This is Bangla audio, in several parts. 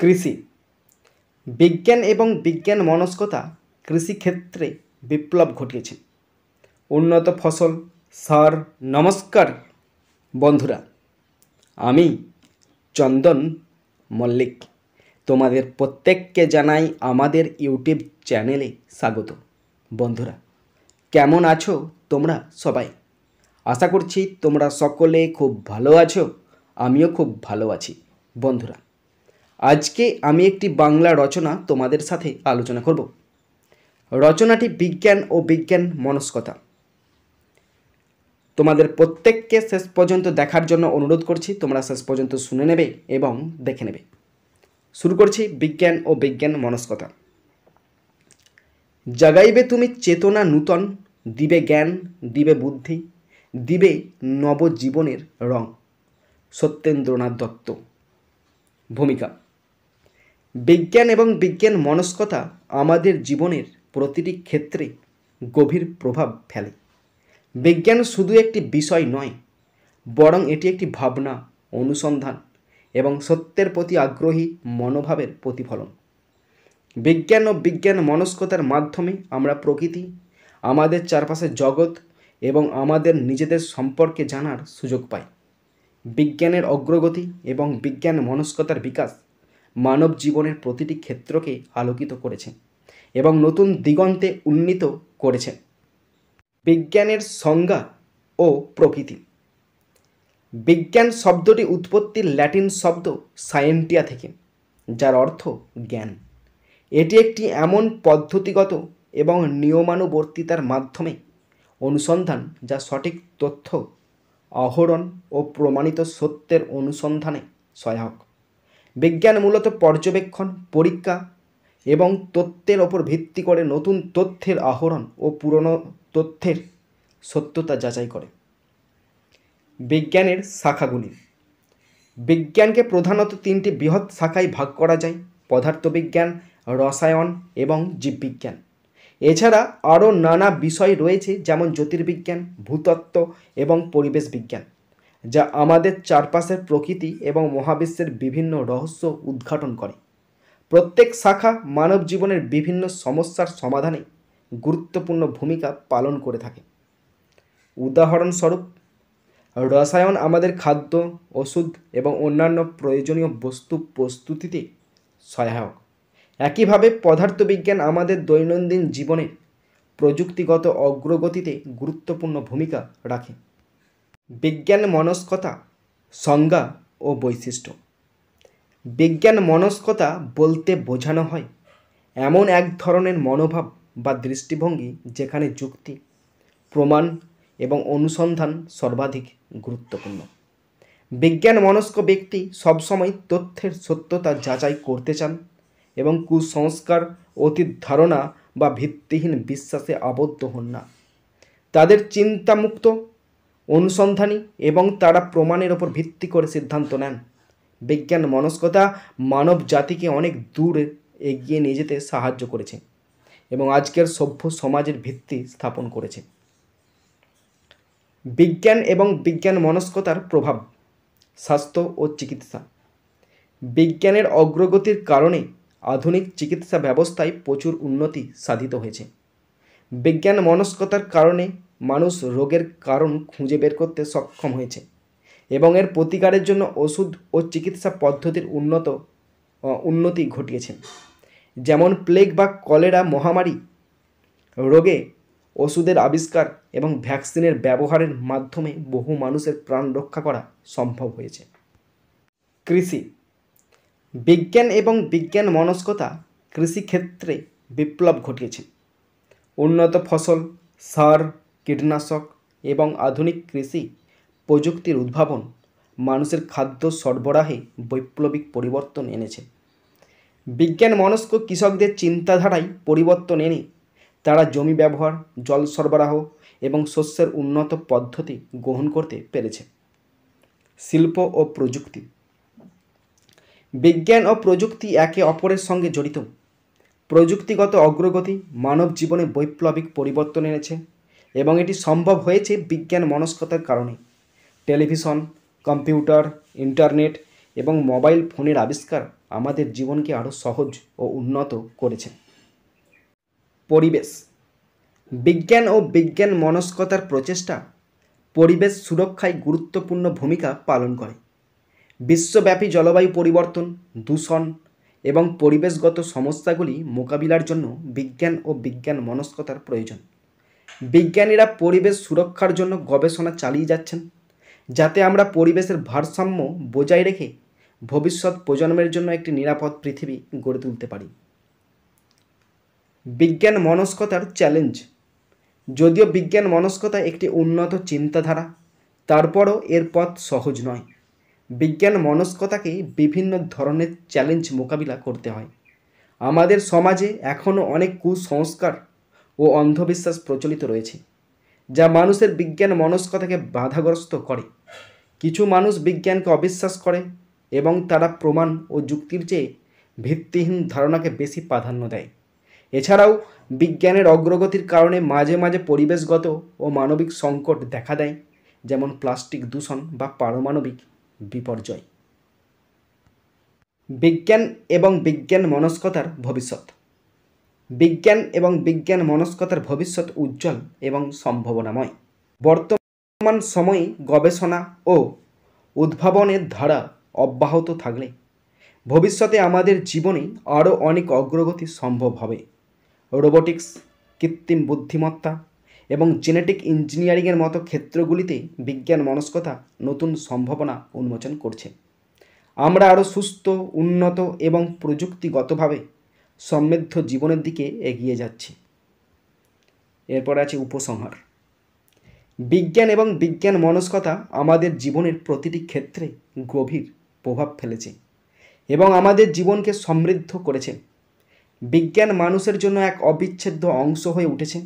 কৃষি বিজ্ঞান এবং বিজ্ঞান মনস্কতা কৃষিক্ষেত্রে বিপ্লব ঘটিয়েছে। উন্নত ফসল, সার। নমস্কার বন্ধুরা, আমি চন্দন মল্লিক তোমাদের প্রত্যেককে জানাই আমাদের ইউটিউব চ্যানেলে স্বাগত। বন্ধুরা, কেমন আছো তোমরা সবাই? আশা করছি তোমরা সকলে খুব ভালো আছো, আমিও খুব ভালো আছি। বন্ধুরা, আজকে আমি একটি বাংলা রচনা তোমাদের সাথে আলোচনা করব। রচনাটি বিজ্ঞান ও বিজ্ঞান মনস্কতা। তোমাদের প্রত্যেককে শেষ পর্যন্ত দেখার জন্য অনুরোধ করছি, তোমরা শেষ পর্যন্ত শুনে নেবে এবং দেখে নেবে। শুরু করছি বিজ্ঞান ও বিজ্ঞান মনস্কতা। জাগাইবে তুমি চেতনা নূতন, দিবে জ্ঞান, দিবে বুদ্ধি, দিবে নবজীবনের রং। সত্যেন্দ্রনাথ দত্ত। ভূমিকা। বিজ্ঞান এবং বিজ্ঞান মনস্কতা আমাদের জীবনের প্রতিটি ক্ষেত্রে গভীর প্রভাব ফেলে। বিজ্ঞান শুধু একটি বিষয় নয়, বরং এটি একটি ভাবনা, অনুসন্ধান এবং সত্যের প্রতি আগ্রহী মনোভাবের প্রতিফলন। বিজ্ঞান ও বিজ্ঞান মনস্কতার মাধ্যমে আমরা প্রকৃতি, আমাদের চারপাশের জগৎ এবং আমাদের নিজেদের সম্পর্কে জানার সুযোগ পাই। বিজ্ঞানের অগ্রগতি এবং বিজ্ঞান মনস্কতার বিকাশ মানব জীবনের প্রতিটি ক্ষেত্রকে আলোকিত করেছে এবং নতুন দিগন্তে উন্নীত করেছে। বিজ্ঞানের সংজ্ঞা ও প্রকৃতি। বিজ্ঞান শব্দটি উৎপত্তি ল্যাটিন শব্দ সায়েন্টিয়া থেকে, যার অর্থ জ্ঞান। এটি একটি এমন পদ্ধতিগত এবং নিয়মানুবর্তিতার মাধ্যমে অনুসন্ধান যা সঠিক তথ্য আহরণ ও প্রমাণিত সত্যের অনুসন্ধানে সহায়ক। বিজ্ঞান মূলত পর্যবেক্ষণ, পরীক্ষা এবং তথ্যের ওপর ভিত্তি করে নতুন তথ্যের আহরণ ও পুরনো তথ্যের সত্যতা যাচাই করে। বিজ্ঞানের শাখাগুলি। বিজ্ঞানকে প্রধানত তিনটি বৃহৎ শাখায় ভাগ করা যায়: পদার্থবিজ্ঞান, রসায়ন এবং জীববিজ্ঞান। এছাড়া আরও নানা বিষয় রয়েছে, যেমন জ্যোতির্বিজ্ঞান, ভূতত্ত্ব এবং পরিবেশ বিজ্ঞান, যা আমাদের চারপাশের প্রকৃতি এবং মহাবিশ্বের বিভিন্ন রহস্য উদ্ঘাটন করে। প্রত্যেক শাখা মানব জীবনের বিভিন্ন সমস্যার সমাধানে গুরুত্বপূর্ণ ভূমিকা পালন করে থাকে। উদাহরণস্বরূপ, রসায়ন আমাদের খাদ্য, ওষুধ এবং অন্যান্য প্রয়োজনীয় বস্তু প্রস্তুতিতে সহায়ক। একইভাবে পদার্থবিজ্ঞান আমাদের দৈনন্দিন জীবনের প্রযুক্তিগত অগ্রগতিতে গুরুত্বপূর্ণ ভূমিকা রাখে। বিজ্ঞান মনস্কতা সংজ্ঞা ও বৈশিষ্ট্য। বিজ্ঞান মনস্কতা বলতে বোঝানো হয় এমন এক ধরনের মনোভাব বা দৃষ্টিভঙ্গি যেখানে যুক্তি, প্রমাণ এবং অনুসন্ধান সর্বাধিক গুরুত্বপূর্ণ। বিজ্ঞান মনস্ক ব্যক্তি সবসময় তথ্যের সত্যতা যাচাই করতে চান এবং কুসংস্কার, অতীত ধারণা বা ভিত্তিহীন বিশ্বাসে আবদ্ধ হন না। তাদের চিন্তামুক্ত, অনুসন্ধানী এবং তারা প্রমাণের ওপর ভিত্তি করে সিদ্ধান্ত নেন। বিজ্ঞান মনস্কতা মানব জাতিকে অনেক দূর এগিয়ে নিয়ে যেতে সাহায্য করেছে এবং আজকের সভ্য সমাজের ভিত্তি স্থাপন করেছে। বিজ্ঞান এবং বিজ্ঞান মনস্কতার প্রভাব। স্বাস্থ্য ও চিকিৎসা। বিজ্ঞানের অগ্রগতির কারণে আধুনিক চিকিৎসা ব্যবস্থায় প্রচুর উন্নতি সাধিত হয়েছে। বিজ্ঞান মনস্কতার কারণে মানুষ রোগের কারণ খুঁজে বের করতে সক্ষম হয়েছে এবং এর প্রতিকারের জন্য ওষুধ ও চিকিৎসা পদ্ধতির উন্নতি ঘটিয়েছে। যেমন প্লেগ বা কলেরা মহামারী রোগে ওষুধের আবিষ্কার এবং ভ্যাকসিনের ব্যবহারের মাধ্যমে বহু মানুষের প্রাণ রক্ষা করা সম্ভব হয়েছে। কৃষি। বিজ্ঞান এবং বিজ্ঞান মনস্কতা কৃষিক্ষেত্রে বিপ্লব ঘটিয়েছে। উন্নত ফসল, সার, কীটনাশক এবং আধুনিক কৃষি প্রযুক্তির উদ্ভাবন মানুষের খাদ্য সরবরাহে বৈপ্লবিক পরিবর্তন এনেছে। বিজ্ঞান মনস্ক কৃষকদের চিন্তাধারায় পরিবর্তন এনে তারা জমি ব্যবহার, জল সরবরাহ এবং শস্যের উন্নত পদ্ধতি গ্রহণ করতে পেরেছে। শিল্প ও প্রযুক্তি। বিজ্ঞান ও প্রযুক্তি একে অপরের সঙ্গে জড়িত। প্রযুক্তিগত অগ্রগতি মানব জীবনে বৈপ্লবিক পরিবর্তন এনেছে এবং এটি সম্ভব হয়েছে বিজ্ঞান মনস্কতার কারণে। টেলিভিশন, কম্পিউটার, ইন্টারনেট এবং মোবাইল ফোনের আবিষ্কার আমাদের জীবনকে আরও সহজ ও উন্নত করেছে। পরিবেশ। বিজ্ঞান ও বিজ্ঞান মনস্কতার প্রচেষ্টা পরিবেশ সুরক্ষায় গুরুত্বপূর্ণ ভূমিকা পালন করে। বিশ্বব্যাপী জলবায়ু পরিবর্তন, দূষণ এবং পরিবেশগত সমস্যাগুলি মোকাবিলার জন্য বিজ্ঞান ও বিজ্ঞান মনস্কতার প্রয়োজন। বিজ্ঞানীরা পরিবেশ সুরক্ষার জন্য গবেষণা চালিয়ে যাচ্ছেন, যাতে আমরা পরিবেশের ভারসাম্য বজায় রেখে ভবিষ্যৎ প্রজন্মের জন্য একটি নিরাপদ পৃথিবী গড়ে তুলতে পারি। বিজ্ঞান মনস্কতার চ্যালেঞ্জ। যদিও বিজ্ঞান মনস্কতা একটি উন্নত চিন্তাধারা, তারপরও এর পথ সহজ নয়। বিজ্ঞান মনস্কতাকে বিভিন্ন ধরনের চ্যালেঞ্জ মোকাবিলা করতে হয়। আমাদের সমাজে এখনও অনেক কুসংস্কার ও অন্ধবিশ্বাস প্রচলিত রয়েছে, যা মানুষের বিজ্ঞান মনস্কতাকে বাধাগ্রস্ত করে। কিছু মানুষ বিজ্ঞানকে অবিশ্বাস করে এবং তারা প্রমাণ ও যুক্তির চেয়ে ভিত্তিহীন ধারণাকে বেশি প্রাধান্য দেয়। এছাড়াও বিজ্ঞানের অগ্রগতির কারণে মাঝে মাঝে পরিবেশগত ও মানবিক সংকট দেখা দেয়, যেমন প্লাস্টিক দূষণ বা পারমাণবিক বিপর্যয়। বিজ্ঞান এবং বিজ্ঞান মনস্কতার ভবিষ্যৎ। বিজ্ঞান এবং বিজ্ঞান মনস্কতার ভবিষ্যৎ উজ্জ্বল এবং সম্ভাবনাময়। বর্তমান সময়ে গবেষণা ও উদ্ভাবনের ধারা অব্যাহত থাকলে ভবিষ্যতে আমাদের জীবনে আরও অনেক অগ্রগতি সম্ভব হবে। রোবোটিক্স, কৃত্রিম বুদ্ধিমত্তা এবং জেনেটিক ইঞ্জিনিয়ারিংয়ের মতো ক্ষেত্রগুলিতে বিজ্ঞান মনস্কতা নতুন সম্ভাবনা উন্মোচন করছে। আমরা আরও সুস্থ, উন্নত এবং প্রযুক্তিগতভাবে সমৃদ্ধ জীবনের দিকে এগিয়ে যাচ্ছি। এরপর আছে উপসংহার। বিজ্ঞান এবং বিজ্ঞান মনস্কতা আমাদের জীবনের প্রতিটি ক্ষেত্রে গভীর প্রভাব ফেলেছে এবং আমাদের জীবনকে সমৃদ্ধ করেছে। বিজ্ঞান মানুষের জন্য এক অবিচ্ছেদ্য অংশ হয়ে উঠেছে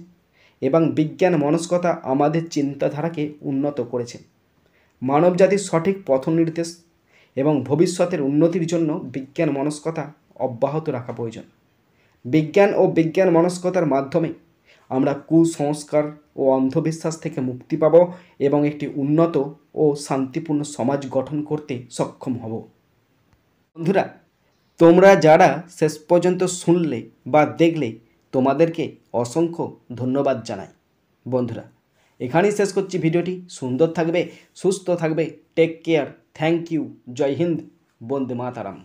এবং বিজ্ঞান মনস্কতা আমাদের চিন্তাধারাকে উন্নত করেছে। মানবজাতির সঠিক পথ নির্দেশ এবং ভবিষ্যতের উন্নতির জন্য বিজ্ঞান মনস্কতা অব্যাহত রাখা প্রয়োজন। বিজ্ঞান ও বিজ্ঞান মনস্কতার মাধ্যমে আমরা কুসংস্কার ও অন্ধবিশ্বাস থেকে মুক্তি পাব এবং একটি উন্নত ও শান্তিপূর্ণ সমাজ গঠন করতে সক্ষম হব। বন্ধুরা, তোমরা যারা শেষ পর্যন্ত শুনলে বা দেখলে, তোমাদেরকে অসংখ্য ধন্যবাদ জানাই। বন্ধুরা, এখানেই শেষ করছি ভিডিওটি। সুন্দর থাকবে, সুস্থ থাকবে, টেক কেয়ার, থ্যাংক ইউ, জয় হিন্দ, বন্দে মাতারাম।